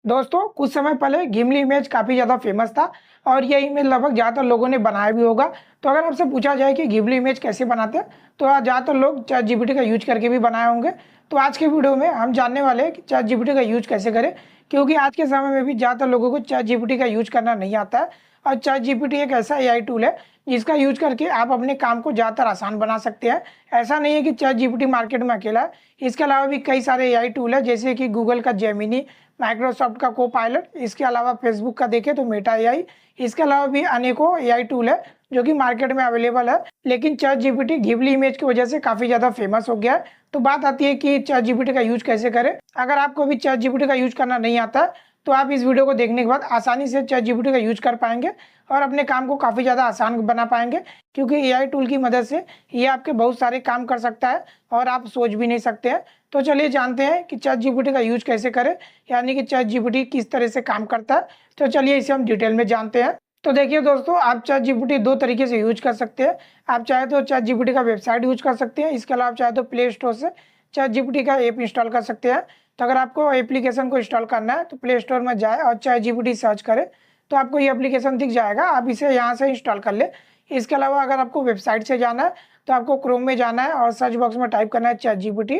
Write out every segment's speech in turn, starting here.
दोस्तों कुछ समय पहले गिमली इमेज काफ़ी ज़्यादा फेमस था और ये इमेज लगभग ज़्यादातर लोगों ने बनाया भी होगा। तो अगर आपसे पूछा जाए कि गिमली इमेज कैसे बनाते हैं तो आज ज़्यादातर लोग चैट जीपीटी का यूज करके भी बनाए होंगे। तो आज के वीडियो में हम जानने वाले हैं कि चैट जीपीटी का यूज कैसे करें, क्योंकि आज के समय में भी ज़्यादातर लोगों को चैट जीपीटी का यूज करना नहीं आता है। और चैट जीपीटी एक ऐसा एआई टूल है जिसका यूज करके आप अपने काम को ज़्यादातर आसान बना सकते हैं। ऐसा नहीं है कि चैट जीपीटी मार्केट में अकेला है, इसके अलावा भी कई सारे एआई टूल है जैसे कि गूगल का जेमिनी, माइक्रोसॉफ्ट का कोपायलट, इसके अलावा फेसबुक का देखें तो मेटा एआई, इसके अलावा भी अनेकों एआई टूल है जो कि मार्केट में अवेलेबल है। लेकिन चैट जीपीटी गिबली इमेज की वजह से काफ़ी ज़्यादा फेमस हो गया है। तो बात आती है कि चैट जीपीटी का यूज कैसे करें। अगर आपको भी चैट जीपीटी का यूज करना नहीं आता है तो आप इस वीडियो को देखने के बाद आसानी से चैट जीपीटी का यूज कर पाएंगे और अपने काम को काफ़ी ज़्यादा आसान बना पाएंगे, क्योंकि एआई टूल की मदद से ये आपके बहुत सारे काम कर सकता है और आप सोच भी नहीं सकते हैं। तो चलिए जानते हैं कि चैट जीपीटी का यूज कैसे करें, यानी कि चैट जीपीटी किस तरह से काम करता है। तो चलिए इसे हम डिटेल में जानते हैं। तो देखिए दोस्तों, आप चैट जीपीटी दो तरीके से यूज कर सकते हैं। आप चाहे तो चैट जीपीटी का वेबसाइट यूज कर सकते हैं, इसके अलावा आप चाहे तो प्ले स्टोर से चैट जीपीटी का ऐप इंस्टॉल कर सकते हैं। तो अगर आपको एप्लीकेशन को इंस्टॉल करना है तो प्ले स्टोर में जाए और चैट जीपीटी सर्च करें तो आपको ये एप्लीकेशन दिख जाएगा, आप इसे यहाँ से इंस्टॉल कर ले। इसके अलावा अगर आपको वेबसाइट से जाना है तो आपको क्रोम में जाना है और सर्च बॉक्स में टाइप करना है चैट जीपीटी,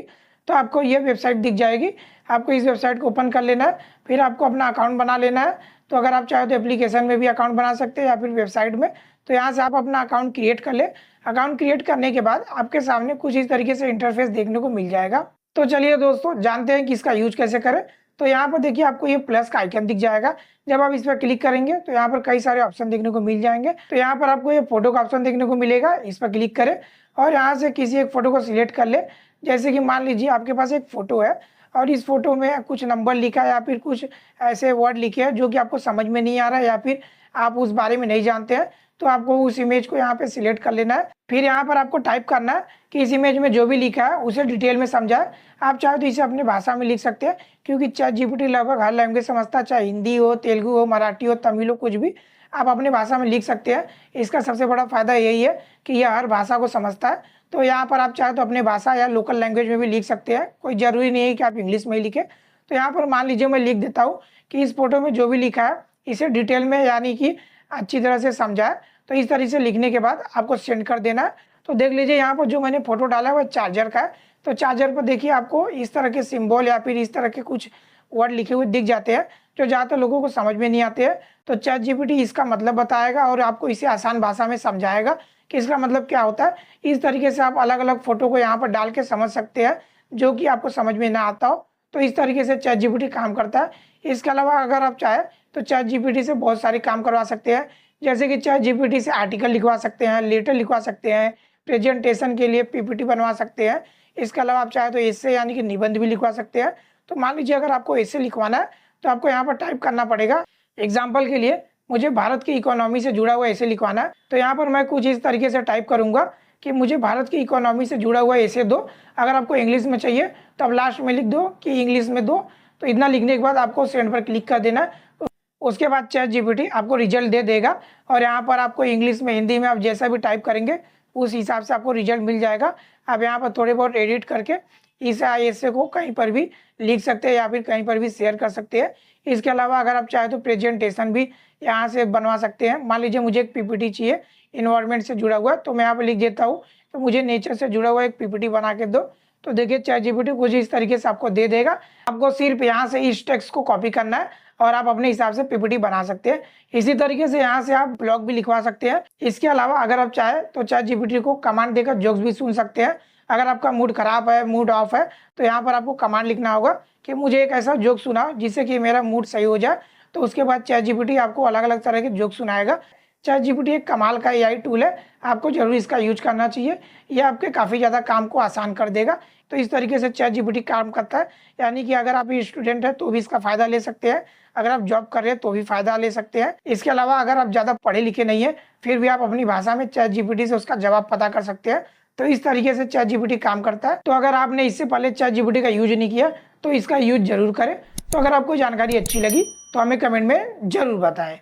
तो आपको ये वेबसाइट दिख जाएगी। आपको इस वेबसाइट को ओपन कर लेना है, फिर आपको अपना अकाउंट बना लेना है। तो अगर आप चाहो तो एप्लीकेशन में भी अकाउंट बना सकते हैं या फिर वेबसाइट में। तो यहाँ से आप अपना अकाउंट क्रिएट कर ले। अकाउंट क्रिएट करने के बाद आपके सामने कुछ इस तरीके से इंटरफेस देखने को मिल जाएगा। तो चलिए दोस्तों जानते हैं कि इसका यूज कैसे करें। तो यहाँ पर देखिए आपको ये प्लस का आइकन दिख जाएगा। जब आप इस पर क्लिक करेंगे तो यहाँ पर कई सारे ऑप्शन देखने को मिल जाएंगे। तो यहाँ पर आपको ये फोटो का ऑप्शन देखने को मिलेगा, इस पर क्लिक करें और यहाँ से किसी एक फोटो को सिलेक्ट कर ले। जैसे कि मान लीजिए आपके पास एक फोटो है और इस फोटो में कुछ नंबर लिखा है या फिर कुछ ऐसे वर्ड लिखे हैं जो कि आपको समझ में नहीं आ रहा है या फिर आप उस बारे में नहीं जानते हैं, तो आपको उस इमेज को यहाँ पे सिलेक्ट कर लेना है। फिर यहाँ पर आपको टाइप करना है कि इस इमेज में जो भी लिखा है उसे डिटेल में समझाए। आप चाहे तो इसे अपनी भाषा में लिख सकते हैं, क्योंकि चैट जीपीटी लगभग हर लैंग्वेज समझता है, चाहे हिंदी हो, तेलुगु हो, मराठी हो, तमिल हो, कुछ भी आप अपनी भाषा में लिख सकते हैं। इसका सबसे बड़ा फायदा यही है कि यह हर भाषा को समझता है। तो यहाँ पर आप चाहे तो अपनी भाषा या लोकल लैंग्वेज में भी लिख सकते हैं, कोई ज़रूरी नहीं है कि आप इंग्लिश में ही लिखें। तो यहाँ पर मान लीजिए मैं लिख देता हूँ कि इस फोटो में जो भी लिखा है इसे डिटेल में यानी कि अच्छी तरह से समझाए। तो इस तरह से लिखने के बाद आपको सेंड कर देना है। तो देख लीजिए यहाँ पर जो मैंने फोटो डाला है वह चार्जर का है। तो चार्जर पर देखिए आपको इस तरह के सिंबल या फिर इस तरह के कुछ वर्ड लिखे हुए दिख जाते हैं जो ज़्यादातर लोगों को समझ में नहीं आते हैं। तो चैट जीपीटी इसका मतलब बताएगा और आपको इसे आसान भाषा में समझाएगा कि इसका मतलब क्या होता है। इस तरीके से आप अलग अलग फोटो को यहाँ पर डाल के समझ सकते हैं जो कि आपको समझ में ना आता हो। तो इस तरीके से चैट जीपीटी काम करता है। इसके अलावा अगर आप चाहें तो चैट जीपीटी से बहुत सारे काम करवा सकते हैं, जैसे कि चैट जीपीटी से आर्टिकल लिखवा सकते हैं, लेटर लिखवा सकते हैं, प्रेजेंटेशन के लिए पीपीटी बनवा सकते हैं। इसके अलावा आप चाहे तो एसे यानी कि निबंध भी लिखवा सकते हैं। तो मान लीजिए अगर आपको एसे लिखवाना है तो आपको यहाँ पर टाइप करना पड़ेगा। एग्जाम्पल के लिए मुझे भारत की इकोनॉमी से जुड़ा हुआ एसे लिखवाना है, तो यहाँ पर मैं कुछ इस तरीके से टाइप करूँगा कि मुझे भारत की इकोनॉमी से जुड़ा हुआ एसे दो। अगर आपको इंग्लिश में चाहिए तो आप लास्ट में लिख दो कि इंग्लिश में दो। तो इतना लिखने के बाद आपको सेंड पर क्लिक कर देना है। उसके बाद चैट जीपीटी आपको रिजल्ट दे देगा और यहाँ पर आपको इंग्लिश में, हिंदी में आप जैसा भी टाइप करेंगे उस हिसाब से आपको रिजल्ट मिल जाएगा। आप यहाँ पर थोड़े बहुत एडिट करके इस ऐसे को कहीं पर भी लिख सकते हैं या फिर कहीं पर भी शेयर कर सकते हैं। इसके अलावा अगर आप चाहे तो प्रेजेंटेशन भी यहाँ से बनवा सकते हैं। मान लीजिए मुझे एक पीपीटी चाहिए इन्वायरमेंट से जुड़ा हुआ, तो मैं यहाँ पर लिख देता हूँ तो मुझे नेचर से जुड़ा हुआ एक पीपीटी बना के दो। तो देखिए चैट जीपीटी कुछ इस तरीके से आपको दे देगा। आपको सिर्फ यहाँ से इस टेक्स्ट को कॉपी करना है और आप अपने हिसाब से पीपीटी बना सकते हैं। इसी तरीके से यहाँ से आप ब्लॉग भी लिखवा सकते हैं। इसके अलावा अगर आप चाहें तो चैट जीपीटी को कमांड देकर जोक्स भी सुन सकते हैं। अगर आपका मूड खराब है, मूड ऑफ है, तो यहाँ पर आपको कमांड लिखना होगा कि मुझे एक ऐसा जोक सुनाओ जिससे कि मेरा मूड सही हो जाए। तो उसके बाद चैट जीपीटी आपको अलग अलग तरह के जोक सुनाएगा। चैट जीपीटी एक कमाल का एआई टूल है, आपको जरूर इसका यूज करना चाहिए। यह आपके काफ़ी ज़्यादा काम को आसान कर देगा। तो इस तरीके से चैट जीपीटी काम करता है, यानी कि अगर आप स्टूडेंट हैं तो भी इसका फ़ायदा ले सकते हैं, अगर आप जॉब कर रहे हैं तो भी फ़ायदा ले सकते हैं। इसके अलावा अगर आप ज़्यादा पढ़े लिखे नहीं हैं फिर भी आप अपनी भाषा में चैट जीपीटी से उसका जवाब पता कर सकते हैं। तो इस तरीके से चैट जीपीटी काम करता है। तो अगर आपने इससे पहले चैट जीपीटी का यूज नहीं किया तो इसका यूज जरूर करें। तो अगर आपको जानकारी अच्छी लगी तो हमें कमेंट में ज़रूर बताएं।